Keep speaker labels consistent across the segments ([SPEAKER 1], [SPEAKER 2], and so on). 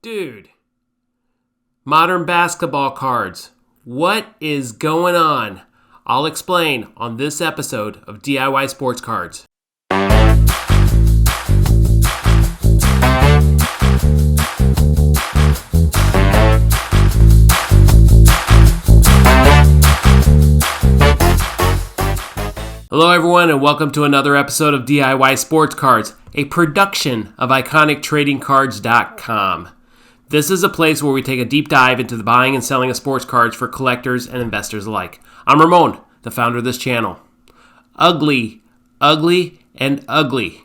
[SPEAKER 1] Dude, modern basketball cards. What is going on? I'll explain on this episode of DIY Sports Cards. Hello everyone and welcome to another episode of DIY Sports Cards, a production of IconicTradingCards.com. This is a place where we take a deep dive into the buying and selling of sports cards for collectors and investors alike. I'm Ramon, the founder of this channel. Ugly, ugly, and ugly.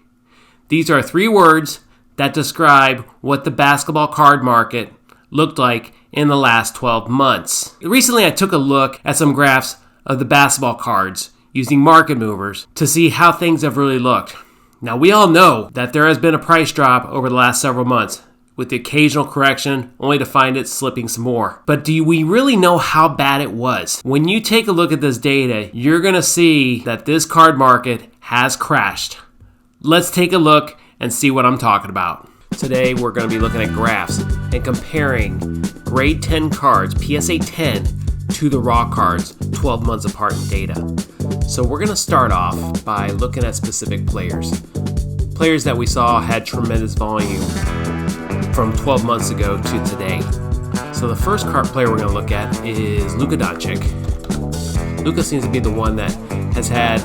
[SPEAKER 1] These are three words that describe what the basketball card market looked like in the last 12 months. Recently, I took a look at some graphs of the basketball cards using market movers to see how things have really looked. Now, we all know that there has been a price drop over the last several months, with the occasional correction only to find it slipping some more. But do we really know how bad it was? When you take a look at this data, you're going to see that this card market has crashed. Let's take a look and see what I'm talking about. Today, we're going to be looking at graphs and comparing grade 10 cards, PSA 10, to the raw cards 12 months apart in data. So we're going to start off by looking at specific players. Players that we saw had tremendous volume from 12 months ago to today. So the first card player we're going to look at is Luka Doncic. Luka seems to be the one that has had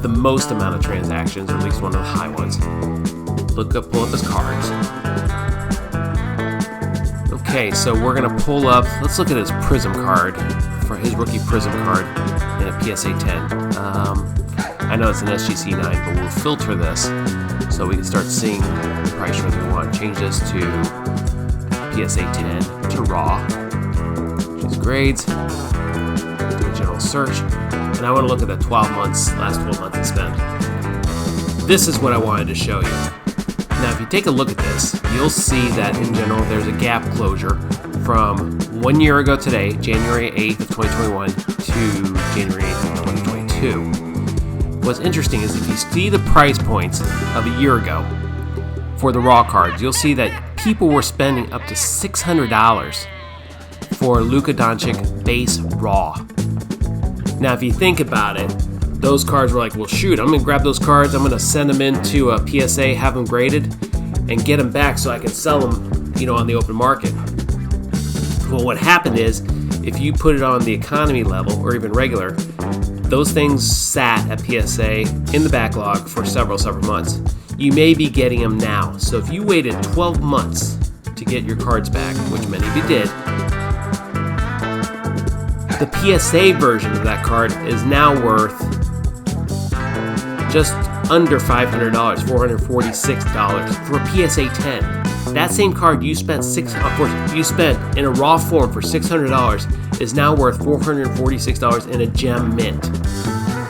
[SPEAKER 1] the most amount of transactions, or at least one of the high ones. Pull up his cards. Okay, so we're going to pull up, let's look at his Prism card, for his rookie Prism card in a PSA 10. I know it's an SGC 9, but we'll filter this so we can start seeing the price range we want. Change this to PSA 10 to raw. Choose grades. Do a general search. And I want to look at the last 12 months of spend. This is what I wanted to show you. Now, if you take a look at this, you'll see that in general there's a gap closure from 1 year ago today, January 8th of 2021, to January 8th of 2022. What's interesting is if you see the price points of a year ago for the raw cards, you'll see that people were spending up to $600 for Luka Doncic base raw. Now, if you think about it, those cards were like, well, shoot, I'm going to grab those cards, I'm going to send them into a PSA, have them graded, and get them back so I can sell them, on the open market. Well, what happened is, if you put it on the economy level, or even regular, those things sat at PSA in the backlog for several months. You may be getting them now. So if you waited 12 months to get your cards back, which many of you did, the PSA version of that card is now worth just under $500, $446 for a PSA 10. That same card you spent in a raw form for $600 is now worth $446 in a gem mint.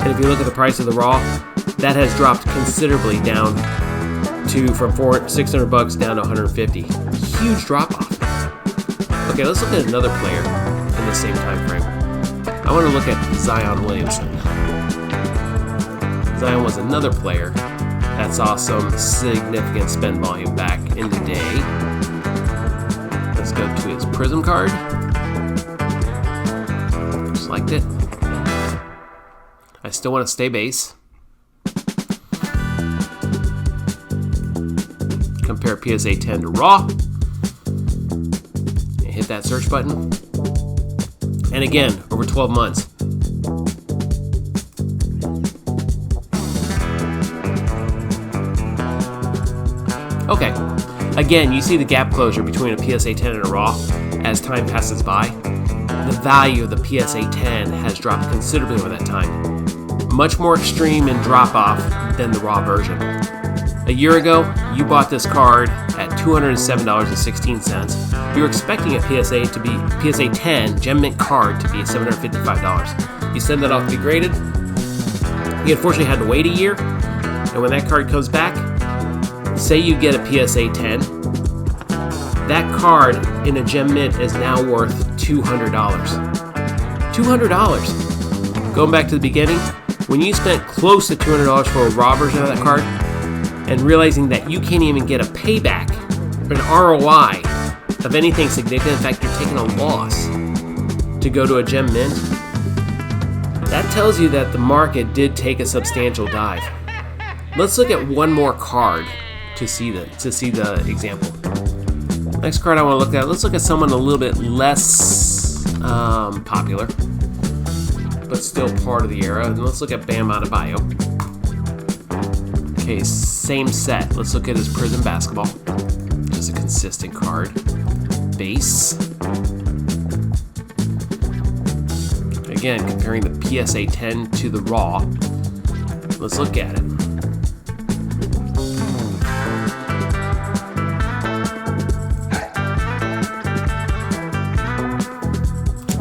[SPEAKER 1] And if you look at the price of the raw, that has dropped considerably down from $600 down to $150. Huge drop off. Okay, let's look at another player in the same time frame. I want to look at Zion Williamson. Zion was another player that saw some significant spend volume back in the day. Let's go to his Prism card. Just liked it. I still want to stay base. Compare PSA 10 to raw. And hit that search button. And again, over 12 months. Okay, again, you see the gap closure between a PSA 10 and a raw as time passes by. The value of the PSA 10 has dropped considerably over that time. Much more extreme in drop-off than the raw version. A year ago, you bought this card at $207.16. You were expecting a PSA 10 Gem Mint card to be $755. You send that off to be graded. You unfortunately had to wait a year, and when that card comes back, say you get a PSA 10, that card in a Gem Mint is now worth $200. $200. Going back to the beginning, when you spent close to $200 for a raw version of that card, and realizing that you can't even get a payback, an ROI of anything significant. In fact, you're taking a loss to go to a gem mint. That tells you that the market did take a substantial dive. Let's look at one more card to see the example. Next card I want to look at, let's look at someone a little bit less popular, but still part of the era. And let's look at Bam Adebayo. Okay, same set. Let's look at his Prism basketball. Just a consistent card. Base. Again, comparing the PSA 10 to the raw. Let's look at it.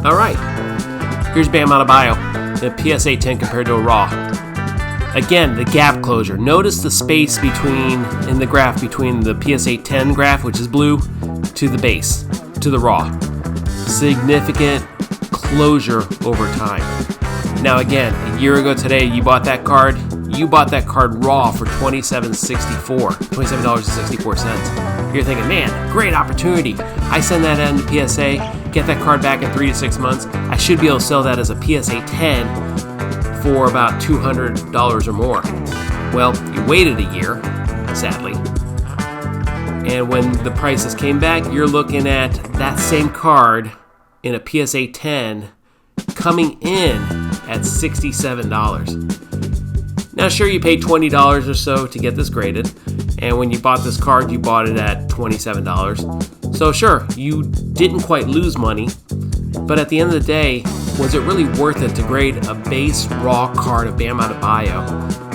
[SPEAKER 1] All right, here's Bam Adebayo, the PSA 10 compared to a raw. Again, the gap closure. Notice the space in the graph between the PSA 10 graph, which is blue, to the base, to the raw. Significant closure over time. Now again, a year ago today, you bought that card raw for $27.64. You're thinking, man, great opportunity. I send that in to PSA, get that card back in 3 to 6 months. I should be able to sell that as a PSA 10 for about $200 or more. Well, you waited a year, sadly. And when the prices came back, you're looking at that same card in a PSA 10 coming in at $67. Now, sure, you paid $20 or so to get this graded, and when you bought this card, you bought it at $27. So sure, you didn't quite lose money, but at the end of the day, was it really worth it to grade a base raw card of Bam Adebayo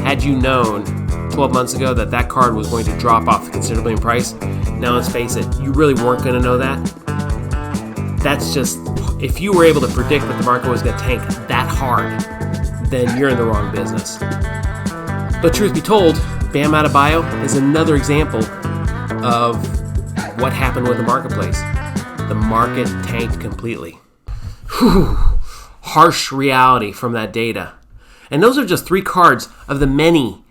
[SPEAKER 1] had you known 12 months ago that that card was going to drop off considerably in price? Now let's face it, you really weren't going to know that. That's just, if you were able to predict that the market was going to tank that hard, then you're in the wrong business. But truth be told, Bam Adebayo is another example of what happened with the marketplace. The market tanked completely. Whew. Harsh reality from that data. And those are just 3 cards of the many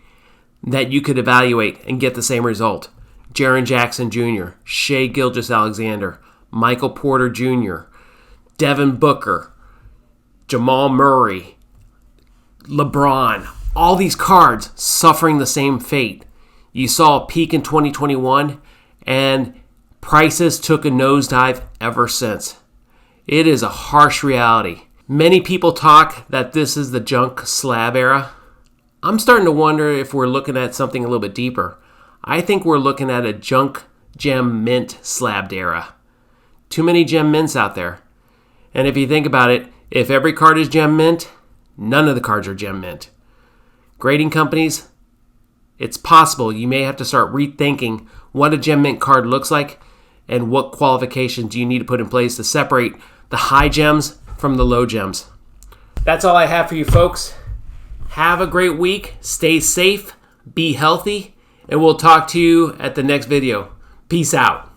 [SPEAKER 1] that you could evaluate and get the same result. Jaren Jackson Jr., Shai Gilgeous-Alexander, Michael Porter Jr., Devin Booker, Jamal Murray, LeBron. All these cards suffering the same fate. You saw a peak in 2021, and prices took a nosedive ever since. It is a harsh reality. Many people talk that this is the junk slab era. I'm starting to wonder if we're looking at something a little bit deeper. I think we're looking at a junk gem mint slabbed era. Too many gem mints out there. And if you think about it, if every card is gem mint, none of the cards are gem mint. Grading companies, it's possible you may have to start rethinking what a gem mint card looks like and what qualifications you need to put in place to separate the high gems from the low gems. That's all I have for you folks. Have a great week. Stay safe, be healthy, and we'll talk to you at the next video. Peace out.